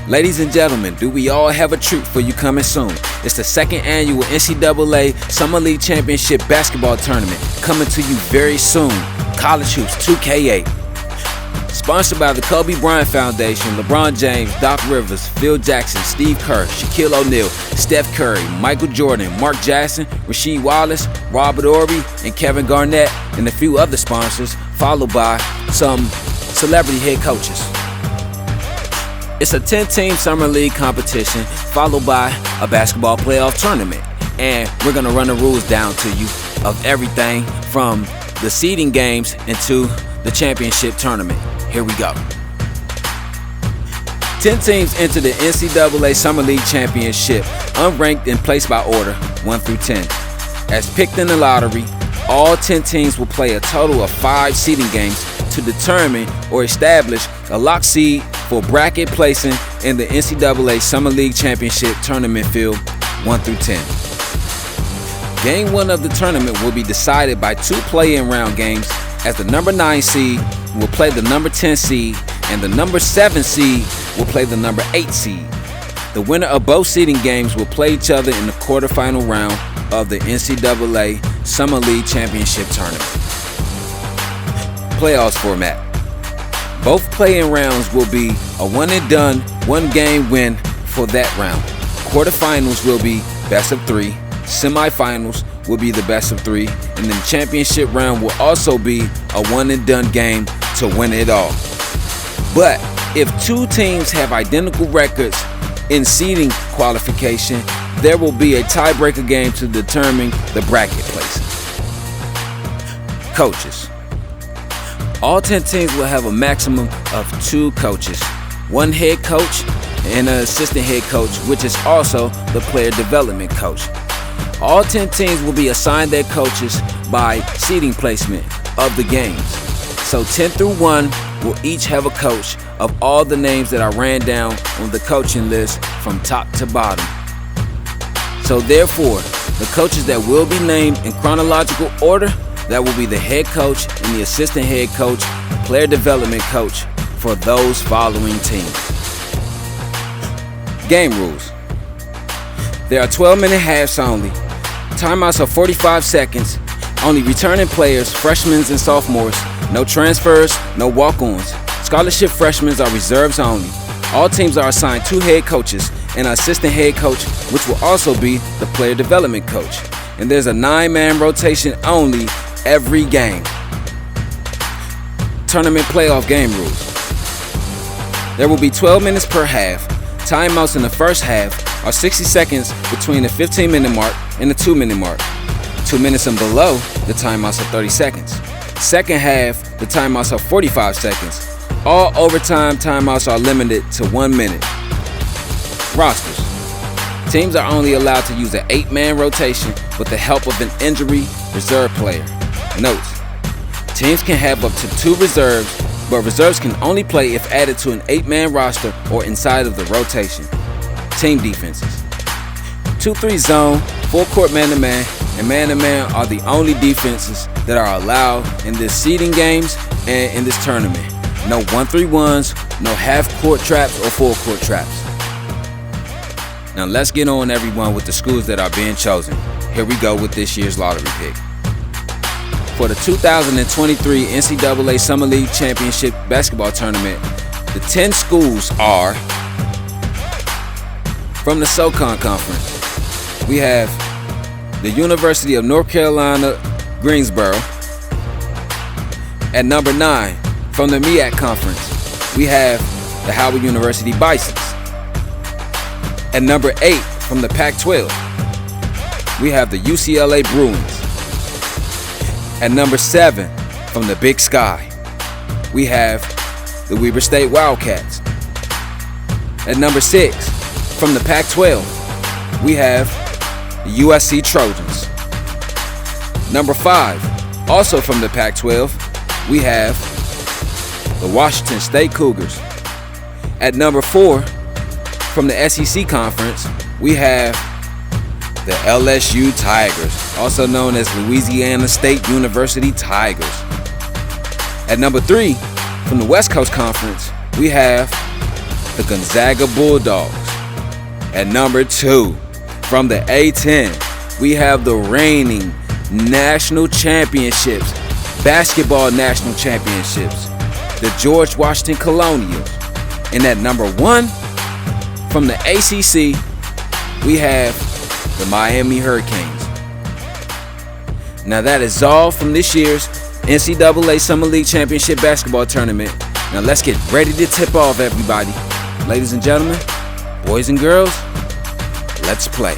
Ladies and gentlemen, do we all have a treat for you coming soon? It's the second annual NCAA Summer League Championship Basketball Tournament coming to you very soon. College Hoops 2K8. Sponsored by the Kobe Bryant Foundation, LeBron James, Doc Rivers, Phil Jackson, Steve Kerr, Shaquille O'Neal, Steph Curry, Michael Jordan, Mark Jackson, Rasheed Wallace, Robert Horry, and Kevin Garnett, and a few other sponsors, followed by some celebrity head coaches. It's a 10-team Summer League competition followed by a basketball playoff tournament. And we're going to run the rules down to you of everything from the seeding games into the championship tournament. Here we go. 10 teams enter the NCAA Summer League Championship, unranked and placed by order 1 through 10. As picked in the lottery, all 10 teams will play a total of 5 seeding games to determine or establish a lock seed for bracket placing in the NCAA Summer League Championship tournament field 1 through 10. Game 1 of the tournament will be decided by 2 play-in round games, as the number 9 seed will play the number 10 seed and the number 7 seed will play the number 8 seed. The winner of both seeding games will play each other in the quarterfinal round of the NCAA Summer League Championship tournament. Playoffs format. Both play-in rounds will be a one-and-done, one-game win for that round. Quarterfinals will be best of 3. Semifinals will be the best of 3. And then the championship round will also be a one-and-done game to win it all. But if 2 teams have identical records in seeding qualification, there will be a tiebreaker game to determine the bracket placing. Coaches. All 10 teams will have a maximum of 2 coaches, 1 head coach and an assistant head coach, which is also the player development coach. All 10 teams will be assigned their coaches by seeding placement of the games. So 10 through 1 will each have a coach of all the names that I ran down on the coaching list from top to bottom. So therefore, the coaches that will be named in chronological order, that will be the head coach and the assistant head coach, player development coach for those following teams. Game rules. There are 12-minute halves only. Timeouts are 45 seconds. Only returning players, freshmen and sophomores. No transfers, no walk-ons. Scholarship freshmen are reserves only. All teams are assigned 2 head coaches and an assistant head coach, which will also be the player development coach. And there's a 9-man rotation only every game. Tournament playoff game rules. There will be 12 minutes per half. Timeouts in the first half are 60 seconds between the 15-minute mark and the 2-minute mark. 2 minutes and below, the timeouts are 30 seconds. Second half, the timeouts are 45 seconds. All overtime timeouts are limited to 1 minute. Rosters. Teams are only allowed to use an 8-man rotation with the help of an injury reserve player. Notes: teams can have up to 2 reserves, but reserves can only play if added to an 8-man roster or inside of the rotation. Team defenses. 2-3 zone, full-court man-to-man, and man-to-man are the only defenses that are allowed in this seeding games and in this tournament. No 1-3-1s, no half-court traps or full-court traps. Now let's get on, everyone, with the schools that are being chosen. Here we go with this year's lottery pick. For the 2023 NCAA Summer League Championship Basketball Tournament, the 10 schools are from the SoCon Conference. We have the University of North Carolina, Greensboro. At number 9, from the MEAC Conference, we have the Howard University Bisons. At number 8, from the Pac-12, we have the UCLA Bruins. At number 7, from the Big Sky, we have the Weber State Wildcats. At number 6, from the Pac-12, we have the USC Trojans. Number 5, also from the Pac-12, we have the Washington State Cougars. At number 4, from the SEC Conference, we have the LSU Tigers, also known as Louisiana State University Tigers. At number 3, from the West Coast Conference, we have the the Gonzaga Bulldogs. At number 2, from the A-10, we have the reigning national championships, basketball national championships, the George Washington Colonials. And at number 1, from the ACC, we have the Miami Hurricanes. Now that is all from this year's NCAA Summer League Championship Basketball Tournament. Now let's get ready to tip off, everybody. Ladies and gentlemen, boys and girls, let's play.